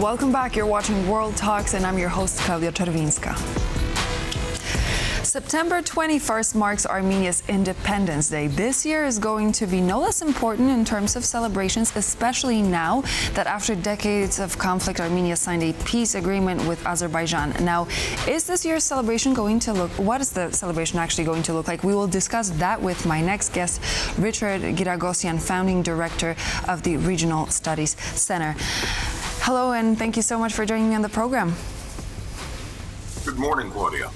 Welcome back. You're watching World Talks, and I'm your host, Claudia Czerwinska. September 21st marks Armenia's Independence Day. This year is going to be no less important in terms of celebrations, especially now that after decades of conflict, Armenia signed a peace agreement with Azerbaijan. Now, is this year's celebration going to look, what is the celebration actually going to look like? We will discuss that with my next guest, Richard Giragosian, founding director of the Regional Studies Center. Hello, and thank you so much for joining me on the program. Good morning, Claudia.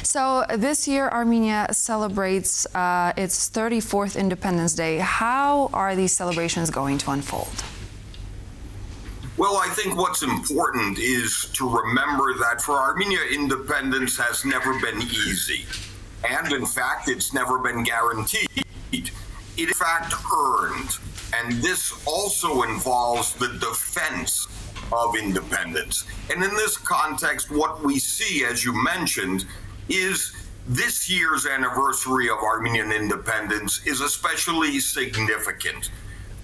So this year, Armenia celebrates its 34th Independence Day. How are these celebrations going to unfold? Well, I think what's important is to remember that for Armenia, independence has never been easy. And in fact, it's never been guaranteed. It in fact earned. And this also involves the defense of independence. And in this context, what we see, as you mentioned, is this year's anniversary of Armenian independence is especially significant.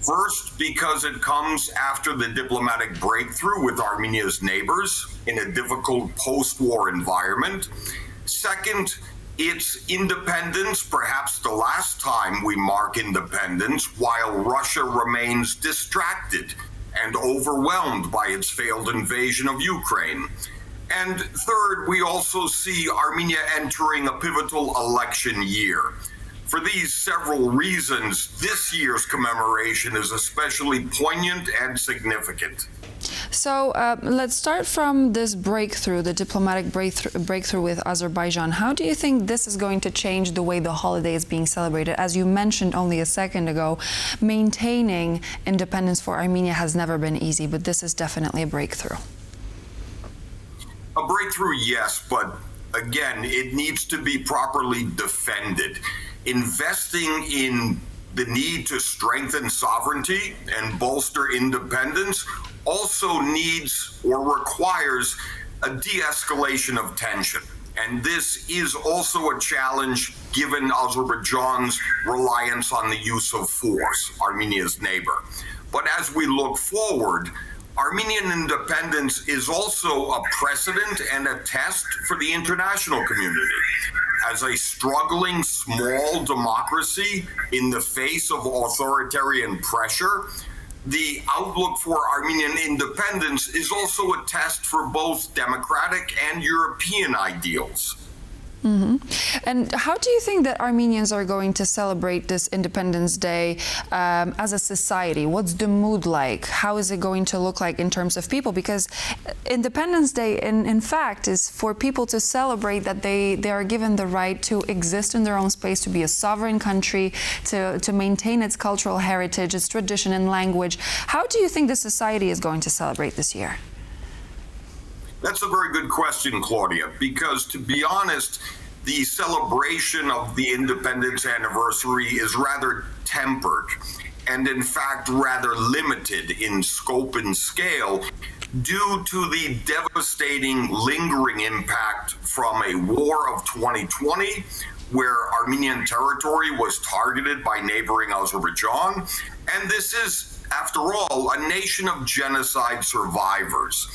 First, because it comes after the diplomatic breakthrough with Armenia's neighbors in a difficult post-war environment. Second, it's independence, perhaps the last time we mark independence, while Russia remains distracted and overwhelmed by its failed invasion of Ukraine. And third, we also see Armenia entering a pivotal election year. For these several reasons, this year's commemoration is especially poignant and significant. So let's start from this breakthrough, the diplomatic breakthrough with Azerbaijan. How do you think this is going to change the way the holiday is being celebrated? As you mentioned only a second ago, maintaining independence for Armenia has never been easy, but this is definitely a breakthrough. A breakthrough, yes, but again, it needs to be properly defended. Investing in the need to strengthen sovereignty and bolster independence also needs or requires a de-escalation of tension. And this is also a challenge given Azerbaijan's reliance on the use of force, Armenia's neighbor. But as we look forward, Armenian independence is also a precedent and a test for the international community. As a struggling small democracy in the face of authoritarian pressure, the outlook for Armenian independence is also a test for both democratic and European ideals. Mm-hmm. And how do you think that Armenians are going to celebrate this Independence Day as a society? What's the mood like? How is it going to look like in terms of people? Because Independence Day, in fact, is for people to celebrate that they are given the right to exist in their own space, to be a sovereign country, to maintain its cultural heritage, its tradition and language. How do you think the society is going to celebrate this year? That's a very good question, Claudia, because to be honest, the celebration of the independence anniversary is rather tempered and in fact rather limited in scope and scale due to the devastating lingering impact from a war of 2020 where Armenian territory was targeted by neighboring Azerbaijan. And this is, after all, a nation of genocide survivors,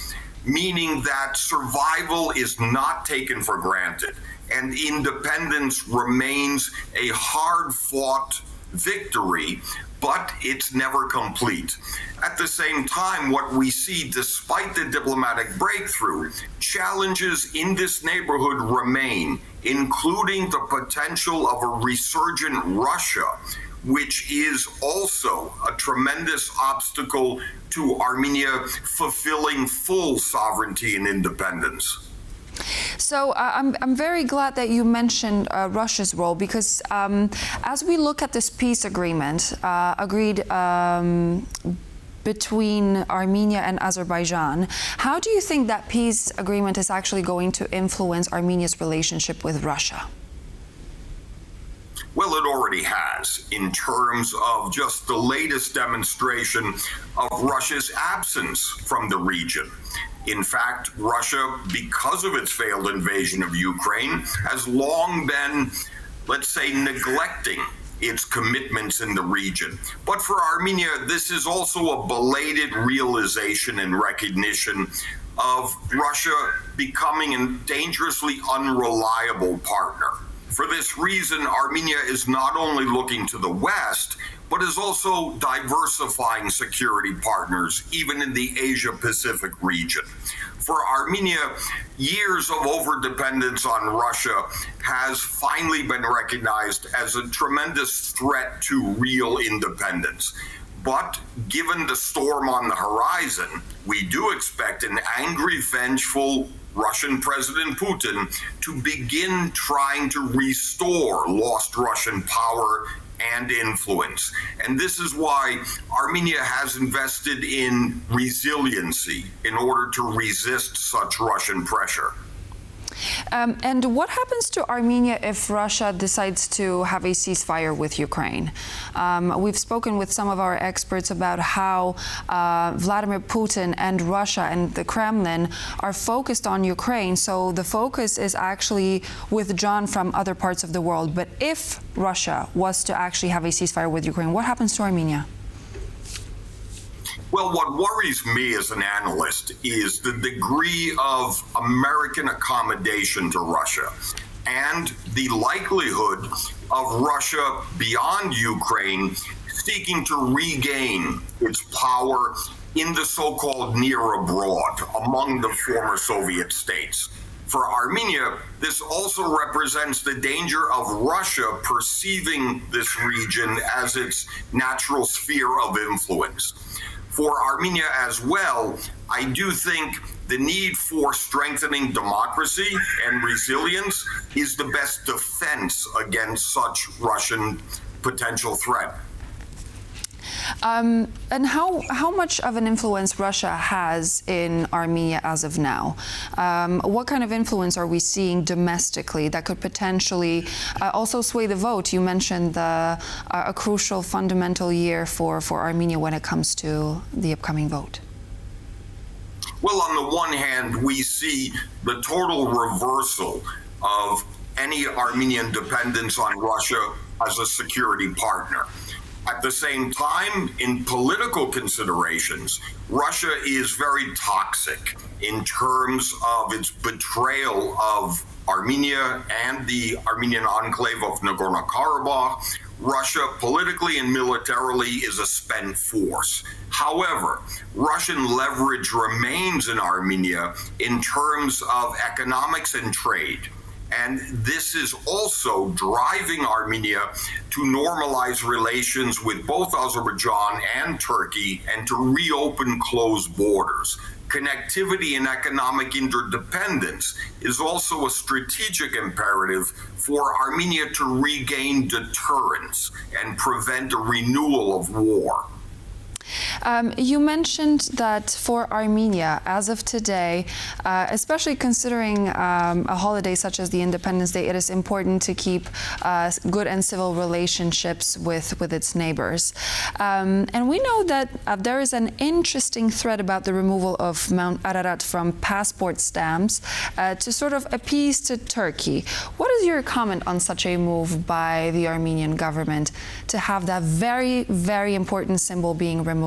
meaning that survival is not taken for granted and independence remains a hard-fought victory, but it's never complete. At the same time, what we see, despite the diplomatic breakthrough, challenges in this neighborhood remain, including the potential of a resurgent Russia, which is also a tremendous obstacle to Armenia fulfilling full sovereignty and independence. So I'm very glad that you mentioned Russia's role, because as we look at this peace agreement agreed between Armenia and Azerbaijan, how do you think that peace agreement is actually going to influence Armenia's relationship with Russia? Well, it already has, in terms of just the latest demonstration of Russia's absence from the region. In fact, Russia, because of its failed invasion of Ukraine, has long been, let's say, neglecting its commitments in the region. But for Armenia, this is also a belated realization and recognition of Russia becoming a dangerously unreliable partner. For this reason, Armenia is not only looking to the West, but is also diversifying security partners, even in the Asia-Pacific region. For Armenia, years of overdependence on Russia has finally been recognized as a tremendous threat to real independence. But given the storm on the horizon, we do expect an angry, vengeful Russian President Putin to begin trying to restore lost Russian power and influence. And this is why Armenia has invested in resiliency in order to resist such Russian pressure. And what happens to Armenia if Russia decides to have a ceasefire with Ukraine? We've spoken with some of our experts about how Vladimir Putin and Russia and the Kremlin are focused on Ukraine, so the focus is actually withdrawn from other parts of the world. But if Russia was to actually have a ceasefire with Ukraine, what happens to Armenia? Well, what worries me as an analyst is the degree of American accommodation to Russia and the likelihood of Russia beyond Ukraine seeking to regain its power in the so-called near abroad among the former Soviet states. For Armenia, this also represents the danger of Russia perceiving this region as its natural sphere of influence. For Armenia as well, I do think the need for strengthening democracy and resilience is the best defense against such Russian potential threat. And how much of an influence Russia has in Armenia as of now? What kind of influence are we seeing domestically that could potentially also sway the vote? You mentioned a crucial fundamental year for Armenia when it comes to the upcoming vote. Well, on the one hand, we see the total reversal of any Armenian dependence on Russia as a security partner. At the same time, in political considerations, Russia is very toxic in terms of its betrayal of Armenia and the Armenian enclave of Nagorno-Karabakh. Russia, politically and militarily, is a spent force. However, Russian leverage remains in Armenia in terms of economics and trade. And this is also driving Armenia to normalize relations with both Azerbaijan and Turkey and to reopen closed borders. Connectivity and economic interdependence is also a strategic imperative for Armenia to regain deterrence and prevent a renewal of war. You mentioned that for Armenia, as of today, especially considering a holiday such as the Independence Day, it is important to keep good and civil relationships with its neighbors. And we know that there is an interesting thread about the removal of Mount Ararat from passport stamps to sort of appease to Turkey. What is your comment on such a move by the Armenian government to have that very, very important symbol being removed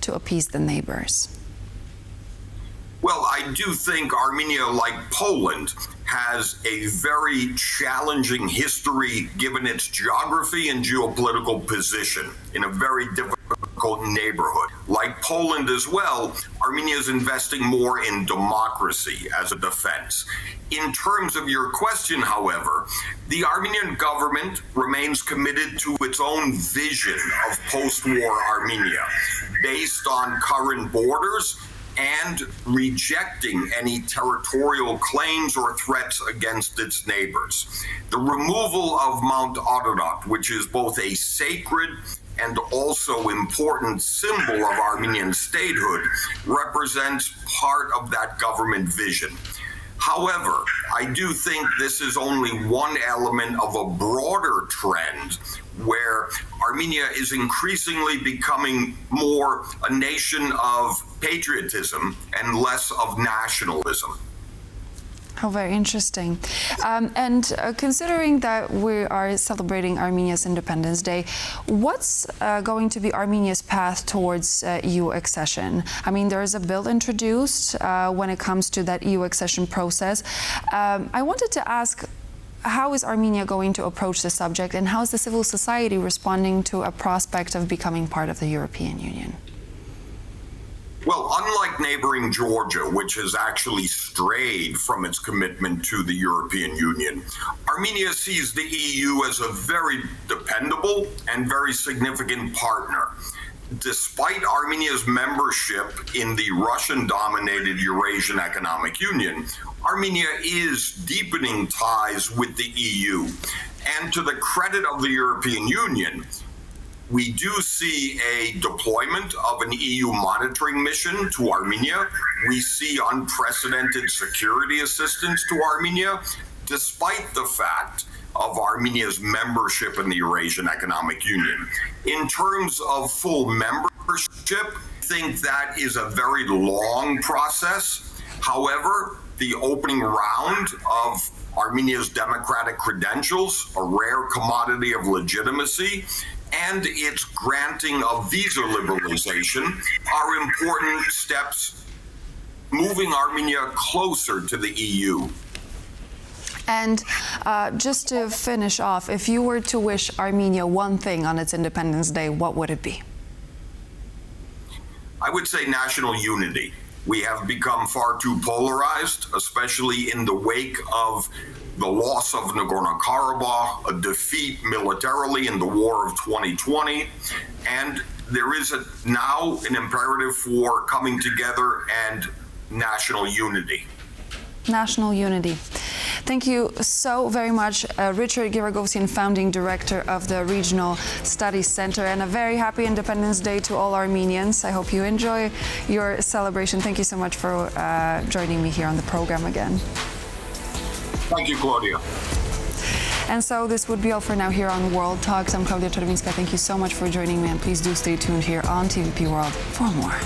to appease the neighbors? Well, I do think Armenia, like Poland, has a very challenging history given its geography and geopolitical position in a very difficult neighborhood. Like Poland as well, Armenia is investing more in democracy as a defense. In terms of your question, however, the Armenian government remains committed to its own vision of post-war Armenia, based on current borders and rejecting any territorial claims or threats against its neighbors. The removal of Mount Ararat, which is both a sacred and also important symbol of Armenian statehood, represents part of that government vision. However, I do think this is only one element of a broader trend where Armenia is increasingly becoming more a nation of patriotism and less of nationalism. How very interesting. And considering that we are celebrating Armenia's Independence Day, what's going to be Armenia's path towards EU accession? I mean, there is a bill introduced when it comes to that EU accession process. I wanted to ask, how is Armenia going to approach the subject, and how is the civil society responding to a prospect of becoming part of the European Union? Well, unlike neighboring Georgia, which has actually strayed from its commitment to the European Union, Armenia sees the EU as a very dependable and very significant partner. Despite Armenia's membership in the Russian-dominated Eurasian Economic Union, Armenia is deepening ties with the EU. And to the credit of the European Union, we do see a deployment of an EU monitoring mission to Armenia. We see unprecedented security assistance to Armenia, despite the fact of Armenia's membership in the Eurasian Economic Union. In terms of full membership, I think that is a very long process. However, the opening round of Armenia's democratic credentials, a rare commodity of legitimacy, and its granting of visa liberalization are important steps moving Armenia closer to the EU. And just to finish off, if you were to wish Armenia one thing on its Independence Day, what would it be? I would say national unity. We have become far too polarized, especially in the wake of the loss of Nagorno-Karabakh, a defeat militarily in the war of 2020, and there is now an imperative for coming together and national unity. National unity. Thank you so very much, Richard Giragosian, founding director of the Regional Studies Center, and a very happy Independence Day to all Armenians. I hope you enjoy your celebration. Thank you so much for joining me here on the program again. Thank you, Claudia. And so this would be all for now here on World Talks. I'm Claudia Czerwińska. Thank you so much for joining me, and please do stay tuned here on TVP World for more.